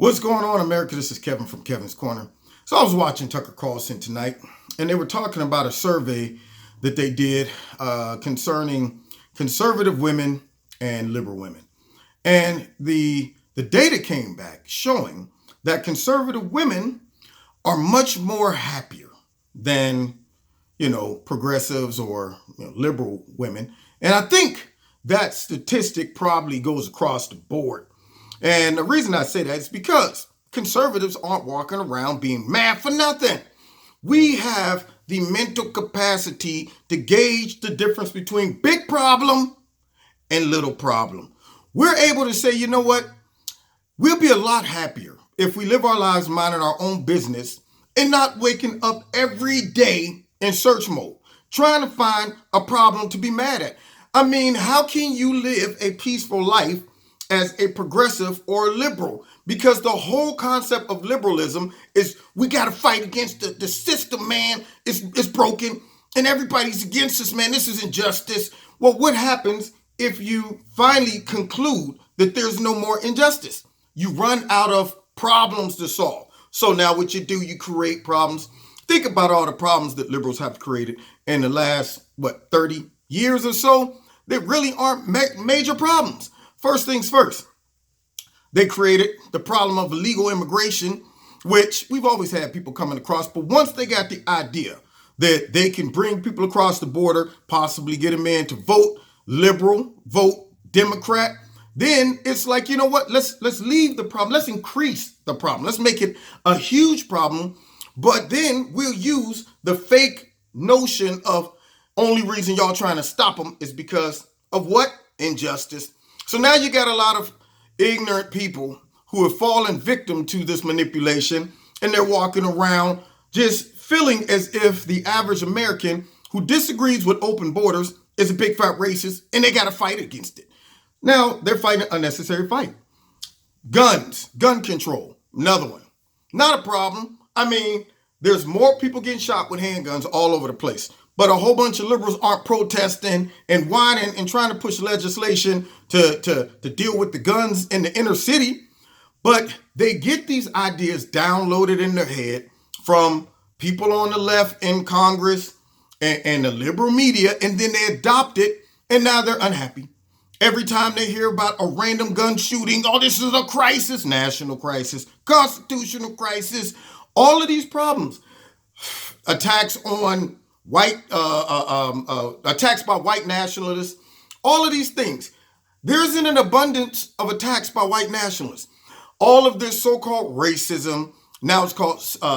What's going on, America? This is Kevin from Kevin's Corner. So I was watching Tucker Carlson tonight, and they were talking about a survey that they did concerning conservative women and liberal women. And the data came back showing that conservative women are much more happier than, progressives or liberal women. And I think that statistic probably goes across the board. And the reason I say that is because conservatives aren't walking around being mad for nothing. We have the mental capacity to gauge the difference between big problem and little problem. We're able to say, you know what? We'll be a lot happier if we live our lives minding our own business and not waking up every day in search mode, trying to find a problem to be mad at. I mean, how can you live a peaceful life as a progressive or a liberal? Because the whole concept of liberalism is we got to fight against the system, man. It's broken and everybody's against us, man. This is injustice. Well, what happens if you finally conclude that there's no more injustice? You run out of problems to solve. So now what you do, you create problems. Think about all the problems that liberals have created in the last, 30 years or so that really aren't major problems. First things first, they created the problem of illegal immigration, which we've always had people coming across. But once they got the idea that they can bring people across the border, possibly get them in to vote liberal, vote Democrat, then it's like, you know what, let's leave the problem. Let's increase the problem. Let's make it a huge problem. But then we'll use the fake notion of only reason y'all trying to stop them is because of what? Injustice. So now you got a lot of ignorant people who have fallen victim to this manipulation, and they're walking around just feeling as if the average American who disagrees with open borders is a big fat racist, and they got to fight against it. Now they're fighting an unnecessary fight. Guns, gun control, another one. Not a problem. I mean, there's more people getting shot with handguns all over the place. But a whole bunch of liberals aren't protesting and whining and trying to push legislation to deal with the guns in the inner city. But they get these ideas downloaded in their head from people on the left in Congress and the liberal media, and then they adopt it, and now they're unhappy. Every time they hear about a random gun shooting, oh, this is a crisis, national crisis, constitutional crisis, all of these problems, attacks on white attacks by white nationalists, all of these things. There isn't an abundance of attacks by white nationalists. All of this so-called racism, now it's called systemic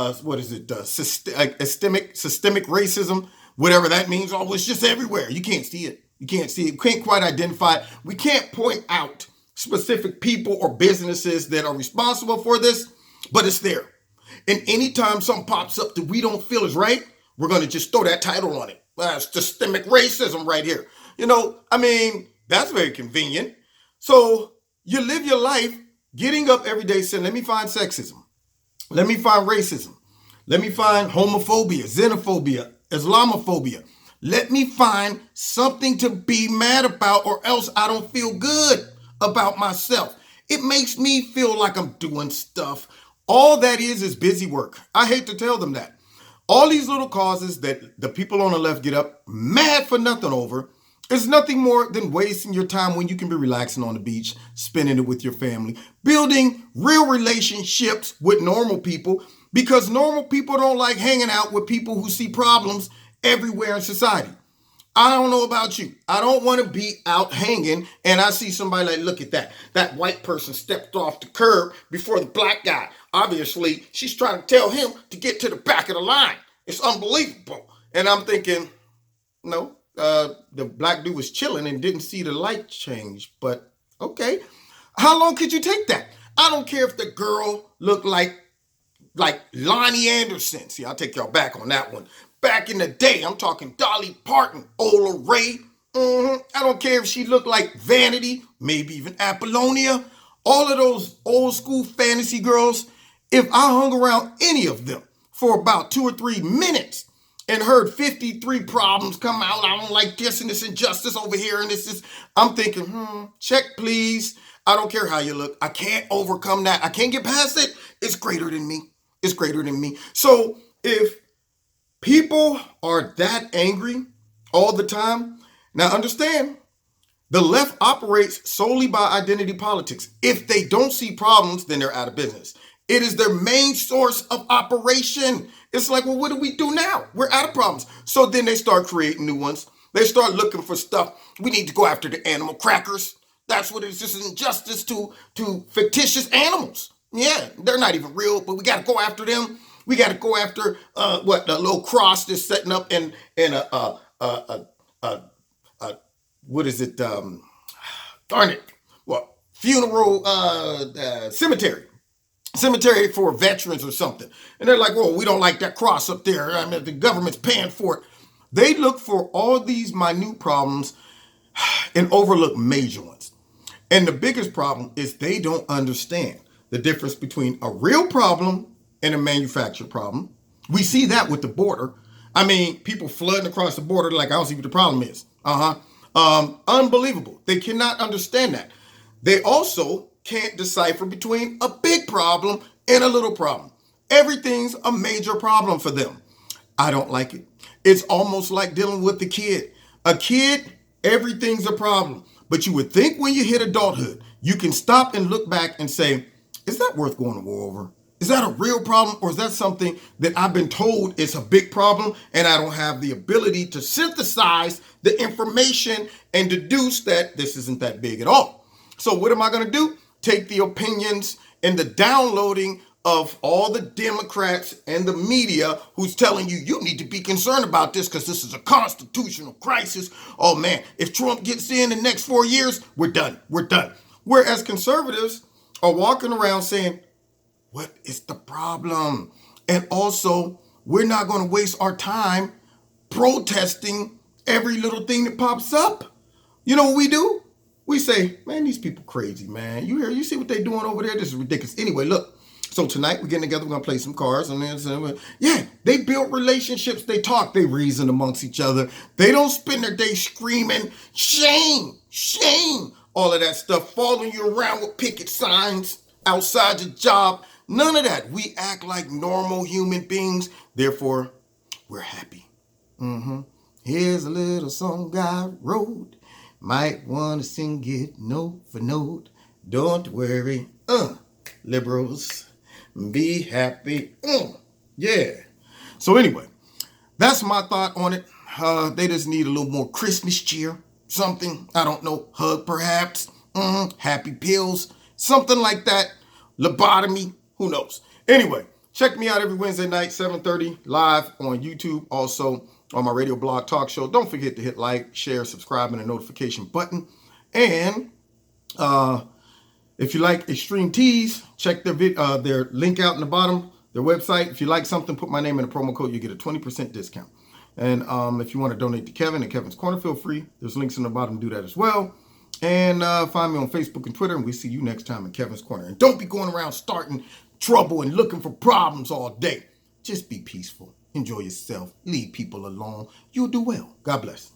racism, whatever that means. Oh, it's just everywhere. You can't see it. You can't see it. You can't quite identify it. We can't point out specific people or businesses that are responsible for this, but it's there. And anytime something pops up that we don't feel is right, we're going to just throw that title on it. That's systemic racism right here. That's very convenient. So you live your life getting up every day saying, let me find sexism. Let me find racism. Let me find homophobia, xenophobia, Islamophobia. Let me find something to be mad about, or else I don't feel good about myself. It makes me feel like I'm doing stuff. All that is busy work. I hate to tell them that. All these little causes that the people on the left get up mad for nothing over is nothing more than wasting your time when you can be relaxing on the beach, spending it with your family, building real relationships with normal people, because normal people don't like hanging out with people who see problems everywhere in society. I don't know about you. I don't want to be out hanging and I see somebody like, look at that. That white person stepped off the curb before the black guy. Obviously, she's trying to tell him to get to the back of the line. It's unbelievable. And I'm thinking, no, the black dude was chilling and didn't see the light change. But okay, how long could you take that? I don't care if the girl looked like Lonnie Anderson. See, I'll take y'all back on that one. Back in the day, I'm talking Dolly Parton, Ola Ray. I don't care if she looked like Vanity, maybe even Apollonia. All of those old school fantasy girls, if I hung around any of them for about 2 or 3 minutes and heard 53 problems come out, I don't like this and this injustice over here and this is, I'm thinking, check please. I don't care how you look. I can't overcome that. I can't get past it. It's greater than me. It's greater than me. So if people are that angry all the time, now understand, the left operates solely by identity politics. If they don't see problems, then they're out of business. It is their main source of operation. It's like, well, what do we do now? We're out of problems. So then they start creating new ones. They start looking for stuff. We need to go after the animal crackers. That's what it is. This is injustice to fictitious animals. Yeah, they're not even real, but we got to go after them. We got to go after the little cross that's setting up in what is it? Darn it! What funeral cemetery for veterans or something? And they're like, "Well, we don't like that cross up there. I mean, the government's paying for it." They look for all these minute problems and overlook major ones. And the biggest problem is they don't understand the difference between a real problem and a manufactured problem. We see that with the border. I mean, people flooding across the border like, I don't see what the problem is. Unbelievable. They cannot understand that. They also can't decipher between a big problem and a little problem. Everything's a major problem for them. I don't like it. It's almost like dealing with the kid. A kid, everything's a problem. But you would think when you hit adulthood, you can stop and look back and say, is that worth going to war over? Is that a real problem, or is that something that I've been told is a big problem and I don't have the ability to synthesize the information and deduce that this isn't that big at all? So what am I going to do? Take the opinions and the downloading of all the Democrats and the media who's telling you, you need to be concerned about this because this is a constitutional crisis. Oh man, if Trump gets in the next 4 years, we're done. We're done. Whereas conservatives are walking around saying, what is the problem? And also, we're not going to waste our time protesting every little thing that pops up. You know what we do? We say, man, these people crazy, man. You see what they're doing over there? This is ridiculous. Anyway, look. So tonight we're getting together. We're going to play some cards. And then, yeah, they build relationships. They talk. They reason amongst each other. They don't spend their day screaming, shame, shame, all of that stuff, following you around with picket signs outside your job. None of that. We act like normal human beings. Therefore, we're happy. Here's a little song I wrote. Might want to sing it note for note. Don't worry, liberals. Be happy. Yeah. So anyway, that's my thought on it. They just need a little more Christmas cheer. Something. I don't know. Hug perhaps. Happy pills. Something like that. Lobotomy. Who knows? Anyway, check me out every Wednesday night, 7:30, live on YouTube. Also on my radio blog talk show. Don't forget to hit like, share, subscribe, and the notification button. And if you like Extreme Teas, check their link out in the bottom, their website. If you like something, put my name in the promo code. You get a 20% discount. And if you want to donate to Kevin and Kevin's Corner, feel free. There's links in the bottom to do that as well. And find me on Facebook and Twitter. And we see you next time in Kevin's Corner. And don't be going around starting trouble and looking for problems all day. Just be peaceful. Enjoy yourself. Leave people alone. You'll do well. God bless.